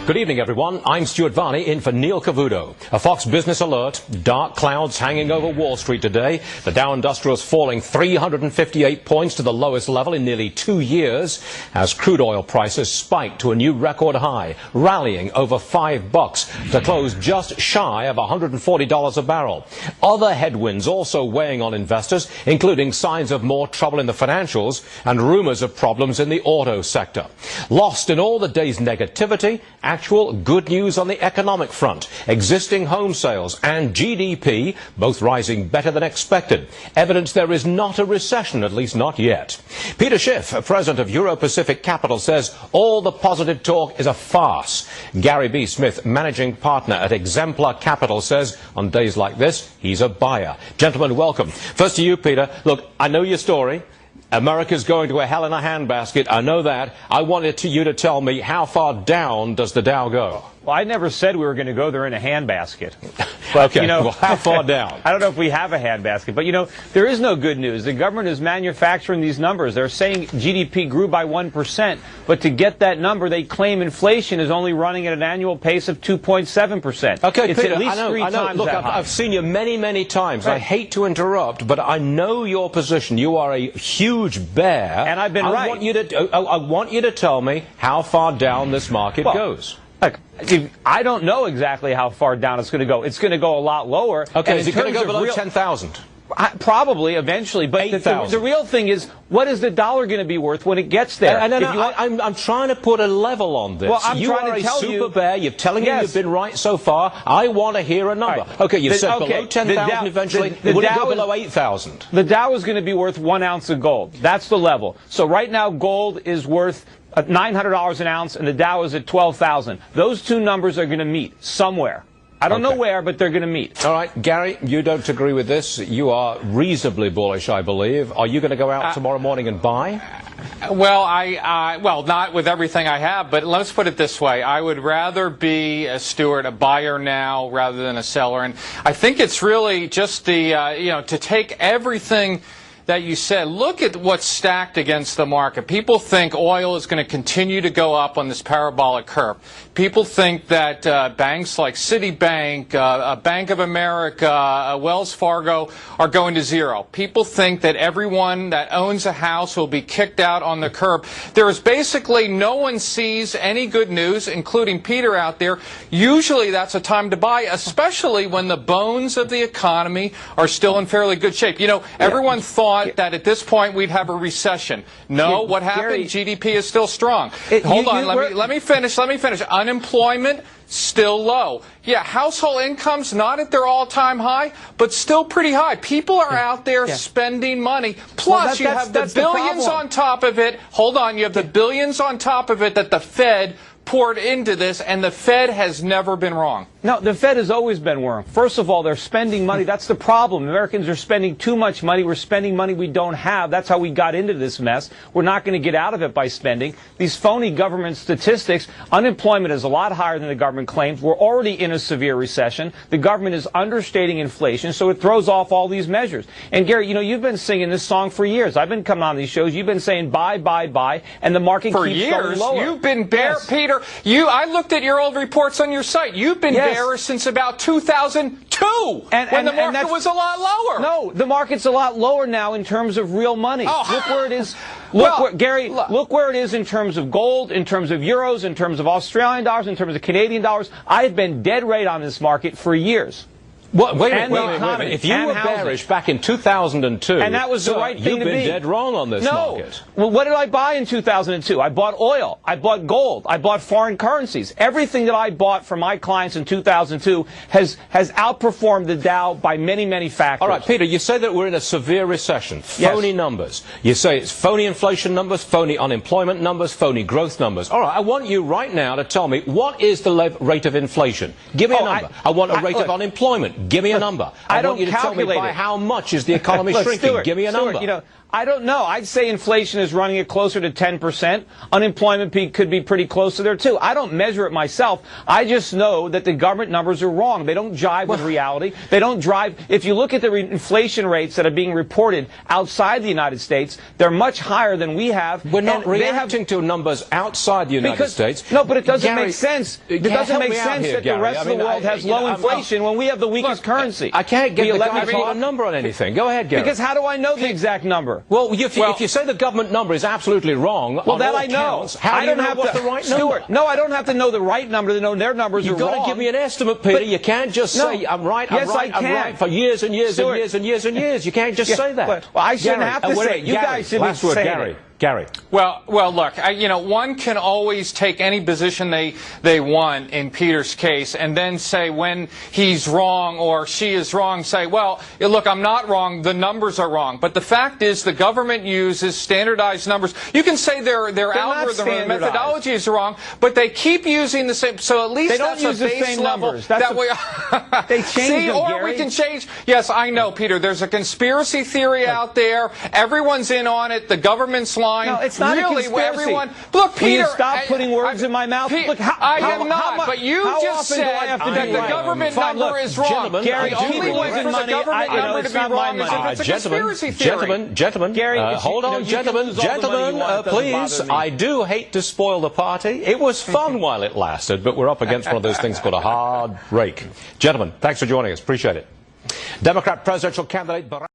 Good evening, everyone. I'm Stuart Varney in for Neil Cavuto. A Fox Business alert. Dark clouds hanging over Wall Street today. The Dow Industrial's falling 358 points to the lowest level in nearly 2 years as crude oil prices spiked to a new record high, rallying over $5 to close just shy of $140 a barrel. Other headwinds also weighing on investors, including signs of more trouble in the financials and rumors of problems in the auto sector. Lost in all the day's negativity, actual good news on the economic front. Existing home sales and GDP both rising better than expected. Evidence there is not a recession, at least not yet. Peter Schiff, president of Euro-Pacific Capital, says all the positive talk is a farce. Gary B. Smith, managing partner at Exemplar Capital, says on days like this, he's a buyer. Gentlemen, welcome. First to you, Peter. Look, I know your story. America's going to a hell in a handbasket. I know that. I wanted you to tell me, how far down does the Dow go? Well, I never said we were going to go there in a handbasket. But, okay, well, how far down? I don't know if we have a handbasket. But, there is no good news. The government is manufacturing these numbers. They're saying GDP grew by 1%. But to get that number, they claim inflation is only running at an annual pace of 2.7%. Okay, it's Peter, at least I know. three times Look, that high. I've seen you many, many times. Right. I hate to interrupt, but I know your position. You are a huge bear. And I've been right. I want you to tell me how far down this market goes. Look, I don't know exactly how far down it's going to go. It's going to go a lot lower. Okay, is it going to go below 10,000? Probably, eventually. But the real thing is, what is the dollar going to be worth when it gets there? I'm trying to put a level on this. Well, I'm you trying are to tell a super you, bear. You're telling me you've been right so far. I want to hear a number. Right. Okay, you said below 10,000 eventually. Would it go below 8,000? The Dow is going to be worth 1 ounce of gold. That's the level. So right now, gold is worth $900 an ounce, and the Dow is at 12,000. Those two numbers are going to meet somewhere. I don't know where, but they're going to meet. All right, Gary, you don't agree with this. You are reasonably bullish, I believe. Are you going to go out tomorrow morning and buy? Well, well, not with everything I have, but let's put it this way. I would rather be, Stuart, a buyer now rather than a seller. And I think it's really just the, to take everything that you said, look at what's stacked against the market. People think oil is going to continue to go up on this parabolic curve. People think that banks like Citibank, Bank of America, Wells Fargo are going to zero. People think that everyone that owns a house will be kicked out on the curb. There is basically no one sees any good news, including Peter out there. Usually that's a time to buy, especially when the bones of the economy are still in fairly good shape. Everyone thought that at this point we'd have a recession. No, what happened? GDP is still strong. Hold on, let me finish. Unemployment still low. Yeah, household incomes not at their all-time high, but still pretty high. People are out there spending money. Plus, you have the billions on top of it. Hold on, you have the billions on top of it that the Fed poured into this, and the Fed has never been wrong. No, the Fed has always been wrong. First of all, they're spending money. That's the problem. Americans are spending too much money. We're spending money we don't have. That's how we got into this mess. We're not going to get out of it by spending. These phony government statistics, unemployment is a lot higher than the government claims. We're already in a severe recession. The government is understating inflation, so it throws off all these measures. And Gary, you've been singing this song for years. I've been coming on these shows. You've been saying buy, buy, buy, and the market keeps going lower. You've been bearish, Peter. I looked at your old reports on your site. You've been bearish since about 2002, when the market was a lot lower. No, the market's a lot lower now in terms of real money. Look where it is. Gary, look where it is in terms of gold, in terms of euros, in terms of Australian dollars, in terms of Canadian dollars. I've been dead right on this market for years. Wait a minute. If you were bearish back in 2002, and that was the right thing to be, you've been dead wrong on this market. Well, what did I buy in 2002? I bought oil. I bought gold. I bought foreign currencies. Everything that I bought for my clients in 2002 has outperformed the Dow by many, many factors. All right, Peter, you say that we're in a severe recession. Phony numbers. You say it's phony inflation numbers, phony unemployment numbers, phony growth numbers. All right, I want you right now to tell me, what is the rate of inflation? Give me a number. I want a rate of unemployment. Give me a number. I want you to tell me by how much is the economy shrinking. Give me a number. I don't know. I'd say inflation is running it closer to 10%. Unemployment could be pretty close to there, too. I don't measure it myself. I just know that the government numbers are wrong. They don't jive with reality. They don't drive. If you look at the inflation rates that are being reported outside the United States, they're much higher than we have. We're not reacting to numbers outside the United States. No, but it doesn't Gary, make sense. It doesn't make sense that the rest of the world has low inflation when we have the weakest currency. I can't get the guy to put a number on anything. Go ahead, Gary. Because how do I know the exact number? Well, if you say the government number is absolutely wrong, well, that I know. How do you know what's the right number? No, I don't have to know the right number to know their numbers are wrong. You've got to give me an estimate, Peter. You can't just say, I'm right, I'm right for years and years and years and years and years. You can't just say that. Well, I shouldn't have to say it. You guys should be saying it. Gary. Well, look, one can always take any position they want in Peter's case and then say when he's wrong or she is wrong, say, well, look, I'm not wrong, the numbers are wrong. But the fact is the government uses standardized numbers. You can say their algorithm or methodology is wrong, but they keep using the same, so at least they don't use the same numbers. They change them, or Gary. We can change. Yes, I know, Peter, there's a conspiracy theory out there. Everyone's in on it. The government's lying. No, it's not really, a conspiracy. Everyone, look, Peter. Will you stop putting words in my mouth? Look, I am not. But you just said that the government number is wrong. Gary, the only way for the government number to be wrong is if it's a conspiracy theory. Gentlemen, Gary, hold on, gentlemen, please. I do hate to spoil the party. It was fun while it lasted, but we're up against one of those things called a hard break. Gentlemen, thanks for joining us. Appreciate it. Democrat presidential candidate Barack